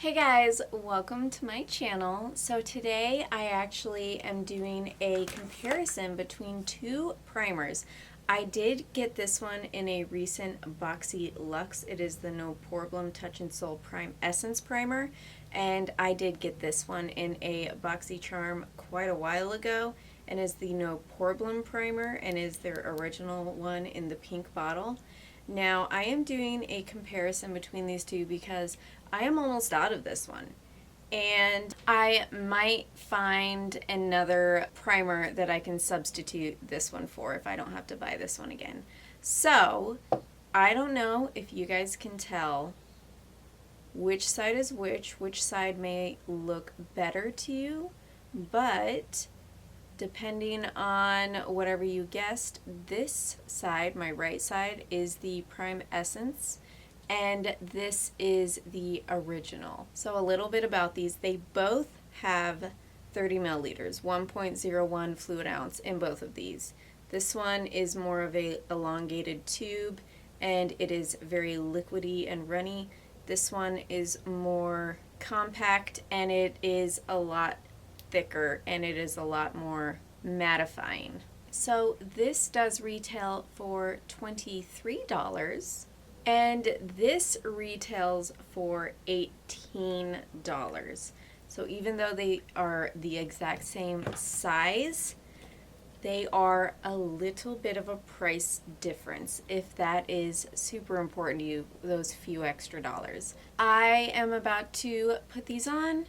Hey guys, welcome to my channel. So today I actually am doing a comparison between two primers. I did get this one in a recent Boxy Luxe. It is the No Poreblem Touch and Soul Prime Essence Primer, and I did get this one in a Boxycharm quite a while ago, and is the No Poreblem Primer and is their original one in the pink bottle. Now I am doing a comparison between these two because I am almost out of this one. And I might find another primer that I can substitute this one for if I don't have to buy this one again. So, I don't know if you guys can tell which side is which side may look better to you, but depending on whatever you guessed, this side, my right side, is the Prime Essence, and this is the original. So a little bit about these. They both have 30 milliliters, 1.01 fluid ounce in both of these. This one is more of a elongated tube, and it is very liquidy and runny. This one is more compact, and it is a lot thicker, and it is a lot more mattifying. So this does retail for $23, and this retails for $18. So even though they are the exact same size, they are a little bit of a price difference, if that is super important to you, those few extra dollars. I am about to put these on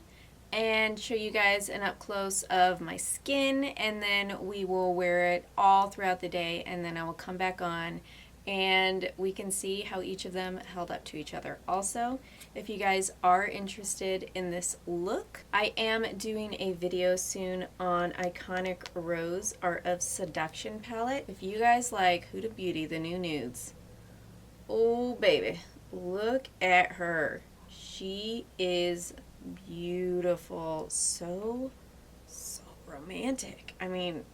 and show you guys an up close of my skin, and then we will wear it all throughout the day, and then I will come back on and we can see how each of them held up to each other. Also, if you guys are interested in this look, I am doing a video soon on Iconic Rose Art of Seduction palette. If you guys like Huda Beauty, the new nudes, oh baby, look at her. She is beautiful, so romantic. I mean,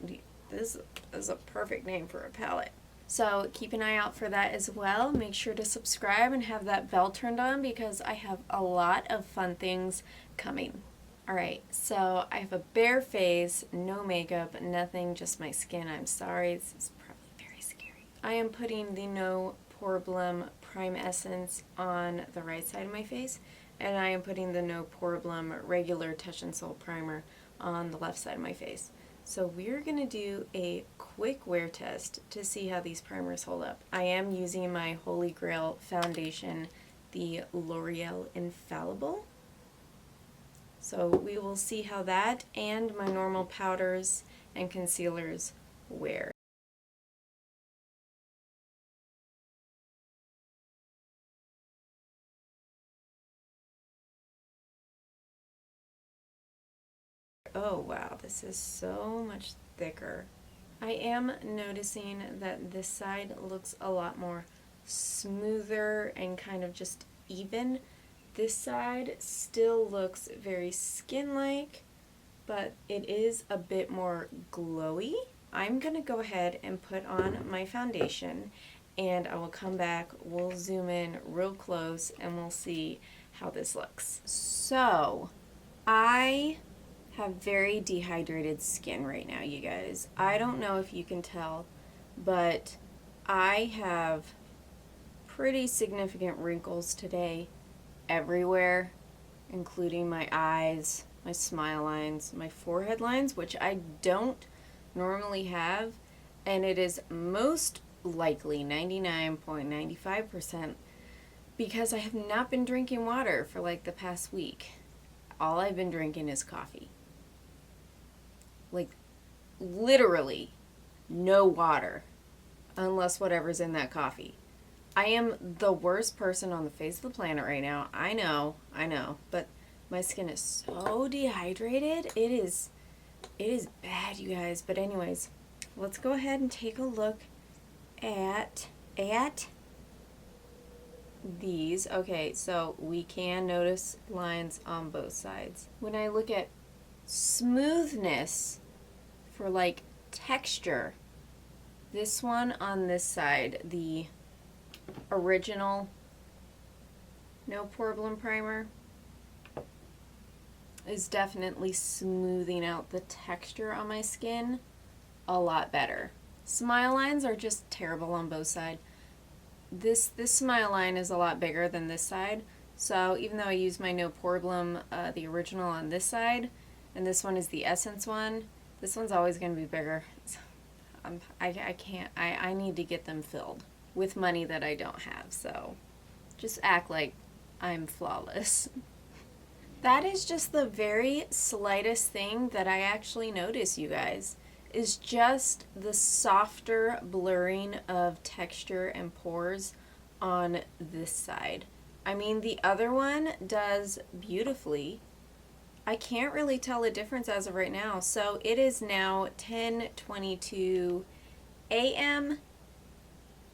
this is a perfect name for a palette. So keep an eye out for that as well. Make sure to subscribe and have that bell turned on because I have a lot of fun things coming. Alright, so I have a bare face, no makeup, nothing, just my skin. I'm sorry, this is probably very scary. I am putting the No Poreblem Prime Essence on the right side of my face, and I am putting the No Poreblem regular Touch and Soul Primer on the left side of my face. So we're going to do a quick wear test to see how these primers hold up. I am using my Holy Grail foundation, the L'Oreal Infallible. So we will see how that and my normal powders and concealers wear. Oh wow, this is so much thicker. I am noticing that this side looks a lot more smoother and kind of just even. This side still looks very skin-like, but it is a bit more glowy. I'm gonna go ahead and put on my foundation, and I will come back, we'll zoom in real close, and we'll see how this looks. So, I have very dehydrated skin right now, you guys. I don't know if you can tell, but I have pretty significant wrinkles today everywhere, including my eyes, my smile lines, my forehead lines, which I don't normally have, and it is most likely 99.95% because I have not been drinking water for like the past week. All I've been drinking is coffee. Like, literally no water unless whatever's in that coffee. I am the worst person on the face of the planet right now. I know, but my skin is so dehydrated. It is bad, you guys. But anyways, let's go ahead and take a look at these. Okay, so we can notice lines on both sides. When I look at smoothness for like texture, this one on this side, the original No Poreblem primer, is definitely smoothing out the texture on my skin a lot better. Smile lines are just terrible on both sides. This smile line is a lot bigger than this side, so even though I use my No Poreblem, the original, on this side, and this one is the Essence one, this one's always going to be bigger. I can't, I need to get them filled with money that I don't have, so just act like I'm flawless. That is just the very slightest thing that I actually notice, you guys, is just the softer blurring of texture and pores on this side. I mean, the other one does beautifully. I can't really tell a difference as of right now. So it is now 10:22 a.m.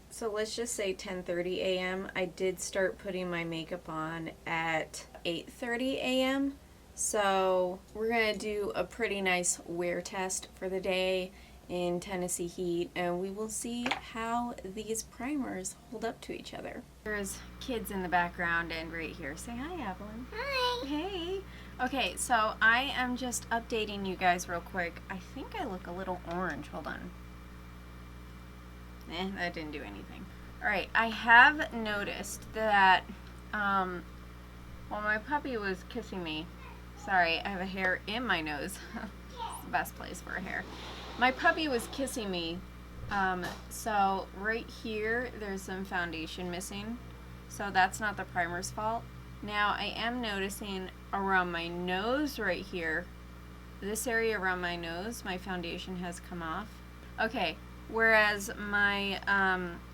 So let's just say 10:30 a.m. I did start putting my makeup on at 8:30 a.m. So we're going to do a pretty nice wear test for the day in Tennessee heat, and we will see how these primers hold up to each other. There's kids in the background and right here. Say hi, Evelyn. Hi. Hey. Okay, so I am just updating you guys real quick. I think I look a little orange. Hold on. That didn't do anything. Alright, I have noticed that while my puppy was kissing me, sorry, I have a hair in my nose. It's the best place for a hair. My puppy was kissing me, so right here there's some foundation missing, so that's not the primer's fault. Now I am noticing around my nose right here, this area around my nose, my foundation has come off. Okay, whereas my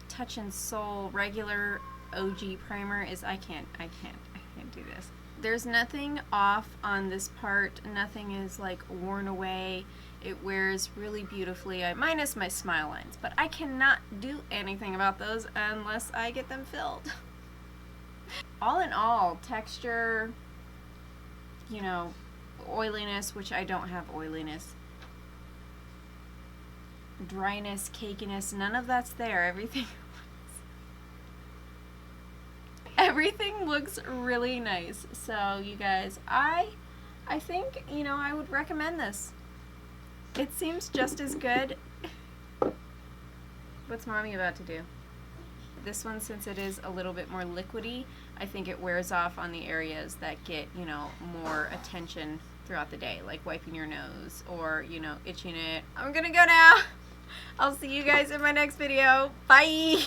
Touch and Soul regular OG primer is, I can't do this. There's nothing off on this part, nothing is like worn away. It wears really beautifully, minus my smile lines, but I cannot do anything about those unless I get them filled. All in all, texture, you know, oiliness, which I don't have oiliness, dryness, cakiness, none of that's there. Everything looks really nice. So you guys, I think, you know, I would recommend this. It seems just as good. What's Mommy about to do? This one, since it is a little bit more liquidy, I think it wears off on the areas that get, you know, more attention throughout the day, like wiping your nose or, you know, itching it. I'm gonna go now. I'll see you guys in my next video. Bye!